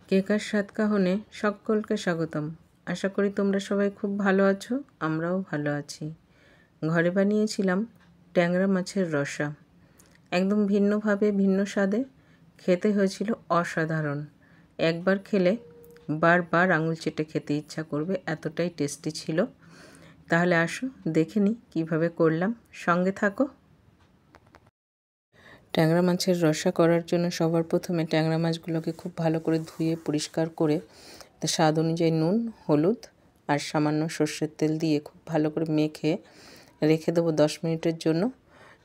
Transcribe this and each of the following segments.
কেকার স্বাদ কাহনে সকলকে স্বাগতম। আশা করি তোমরা সবাই খুব ভালো আছো, আমরাও ভালো আছি। ঘরে বানিয়েছিলাম ট্যাংরা মাছের রসা। একদম ভিন্নভাবে ভিন্ন স্বাদে খেতে হয়েছিল অসাধারণ। একবার খেলে বারবার আঙুল চেটে খেতে ইচ্ছা করবে, এতটাই টেস্টি ছিল। তাহলে আসো দেখে নিই কীভাবে করলাম, সঙ্গে থাকো। ট্যাংরা মাছের রসা করার জন্য সবার প্রথমে ট্যাংরা মাছগুলোকে খুব ভালো করে ধুয়ে পরিষ্কার করে স্বাদ অনুযায়ী নুন, হলুদ আর সামান্য সর্ষের তেল দিয়ে খুব ভালো করে মেখে রেখে দেবো 10 মিনিটের জন্য।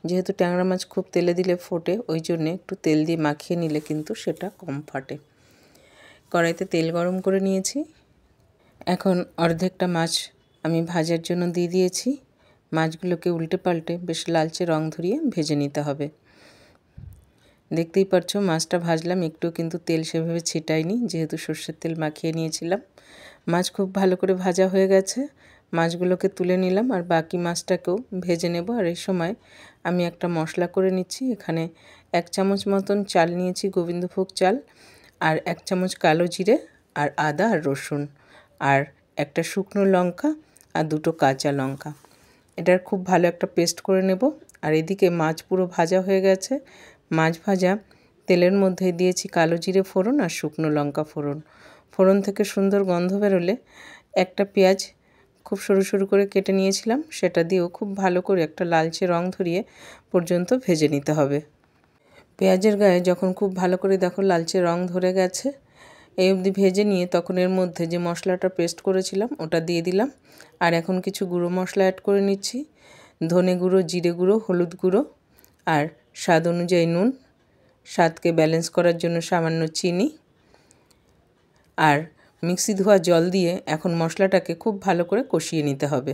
যেহেতু ট্যাংরা মাছ খুব তেলে দিলে ফোটে, ওই জন্যে একটু তেল দিয়ে মাখিয়ে নিলে কিন্তু সেটা কম ফাটে। কড়াইতে তেল গরম করে নিয়েছি। এখন অর্ধেকটা মাছ আমি ভাজার জন্য দিয়ে দিয়েছি। মাছগুলোকে উল্টে পাল্টে বেশ লালচে রং ধরিয়ে ভেজে নিতে হবে। দেখতেই পাচ্ছ মাছটা ভাজলাম, একটু কিন্তু তেল সেভাবে ছিটাইনি, যেহেতু সর্ষের তেল মাখিয়ে নিয়েছিলাম। মাছ খুব ভালো করে ভাজা হয়ে গেছে। মাছগুলোকে তুলে নিলাম আর বাকি মাছটাকেও ভেজে নেব। আর এই সময় আমি একটা মশলা করে নিচ্ছি। এখানে 1 চামচ মতন চাল নিয়েছি, গোবিন্দভোগ চাল, আর 1 চামচ কালো জিরে, আর আদা আর রসুন, আর একটা শুকনো লঙ্কা আর 2টো কাঁচা লঙ্কা। এটার খুব ভালো একটা পেস্ট করে নেব। আর এদিকে মাছ পুরো ভাজা হয়ে গেছে। মাছ ভাজা তেলের মধ্যে দিয়েছি কালো জিরে ফোড়ন আর শুকনো লঙ্কা ফোড়ন। ফোড়ন থেকে সুন্দর গন্ধ বেরোলে একটা পেঁয়াজ খুব সরু সরু করে কেটে নিয়েছিলাম, সেটা দিয়েও খুব ভালো করে একটা লালচে রং ধরিয়ে পর্যন্ত ভেজে নিতে হবে। পেঁয়াজের গায়ে যখন খুব ভালো করে দেখো লালচে রং ধরে গেছে, এই অবধি ভেজে নিয়ে তখন এর মধ্যে যে মশলাটা পেস্ট করেছিলাম ওটা দিয়ে দিলাম। আর এখন কিছু গুঁড়ো মশলা অ্যাড করে নিচ্ছি। ধনে গুঁড়ো, জিরে গুঁড়ো, হলুদ গুঁড়ো আর স্বাদ অনুযায়ী নুন, স্বাদকে ব্যালেন্স করার জন্য সামান্য চিনি, আর মিক্সি ধোয়া জল দিয়ে এখন মশলাটাকে খুব ভালো করে কষিয়ে নিতে হবে।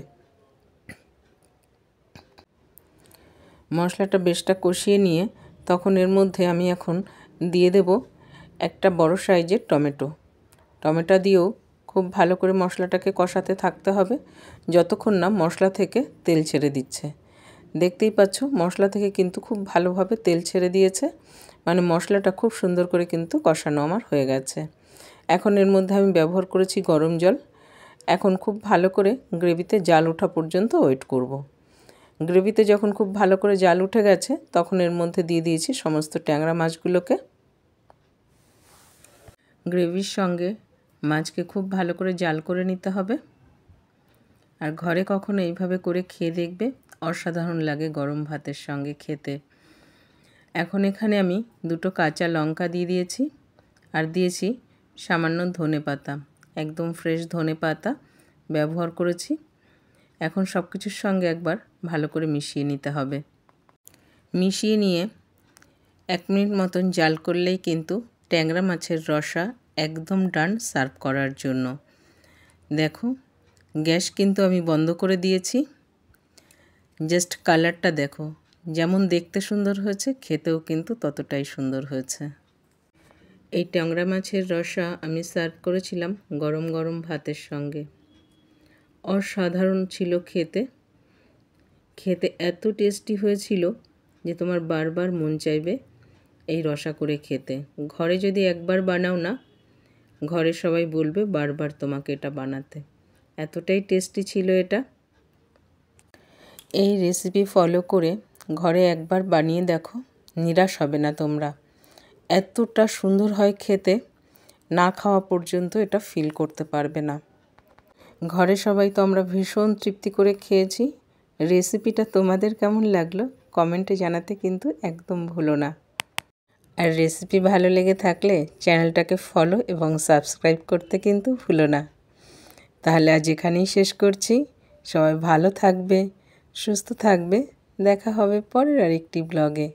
মশলাটা বেশটা কষিয়ে নিয়ে তখন এর মধ্যে আমি এখন দিয়ে দেব একটা বড় সাইজের টমেটো দিয়েও খুব ভালো করে মশলাটাকে কষাতে থাকতে হবে যতক্ষণ না মশলা থেকে তেল ছেড়ে দিচ্ছে। দেখতেই পাচ্ছ মশলা থেকে কিন্তু খুব ভালোভাবে তেল ছেড়ে দিয়েছে, মানে মশলাটা খুব সুন্দর করে কিন্তু কষানো আমার হয়ে গেছে। এখন এর মধ্যে আমি ব্যবহার করেছি গরম জল। এখন খুব ভালো করে গ্রেভিতে জাল ওঠা পর্যন্ত ওয়েট করব। গ্রেভিতে যখন খুব ভালো করে জাল উঠে গেছে তখন এর মধ্যে দিয়ে দিয়েছি সমস্ত ট্যাংরা মাছগুলোকে। গ্রেভির সঙ্গে মাছকে খুব ভালো করে জাল করে নিতে হবে। আর ঘরে কখনো এইভাবে করে খেয়ে দেখবে, অসাধারণ লাগে গরম ভাতের সঙ্গে খেতে। এখন এখানে আমি 2টো কাঁচা লঙ্কা দিয়ে দিয়েছি আর দিয়েছি সামান্য ধনেপাতা, একদম ফ্রেশ ধনেপাতা ব্যবহার করেছি। এখন সব কিছুর সঙ্গে একবার ভালো করে মিশিয়ে নিতে হবে। মিশিয়ে নিয়ে 1 মিনিট মতন জাল করলেই কিন্তু ট্যাংরা মাছের রসা একদম ডান সার্ভ করার জন্য। দেখো গ্যাস কিন্তু আমি বন্ধ করে দিয়েছি। জাস্ট কালারটা দেখো, যেমন দেখতে সুন্দর হয়েছে খেতেও কিন্তু ততটাই সুন্দর হয়েছে। এই ট্যাংরা মাছের রসা আমি সার্ভ করেছিলাম গরম গরম ভাতের সঙ্গে। অসাধারণ ছিল খেতে। খেতে এত টেস্টি হয়েছিল যে তোমার বারবার মন চাইবে এই রসা করে খেতে। ঘরে যদি একবার বানাও না, ঘরে সবাই বলবে বারবার তোমাকে এটা বানাতে। এতটাই টেস্টি ছিল এটা। এই রেসিপি ফলো করে ঘরে একবার বানিয়ে দেখো, নিরাশ হবে না তোমরা। এতটা সুন্দর হয় খেতে, না খাওয়া পর্যন্ত এটা ফিল করতে পারবে না। ঘরে সবাই তো আমরা ভীষণ তৃপ্তি করে খেয়েছি। রেসিপিটা তোমাদের কেমন লাগলো কমেন্টে জানাতে কিন্তু একদম ভুলো না। আর রেসিপি ভালো লেগে থাকলে চ্যানেলটাকে ফলো এবং সাবস্ক্রাইব করতে কিন্তু ভুলো না। তাহলে আজ এখানেই শেষ করছি। সবাই ভালো থাকবে, সুস্থ থাকবে। দেখা হবে পরের আরেকটি ব্লগে।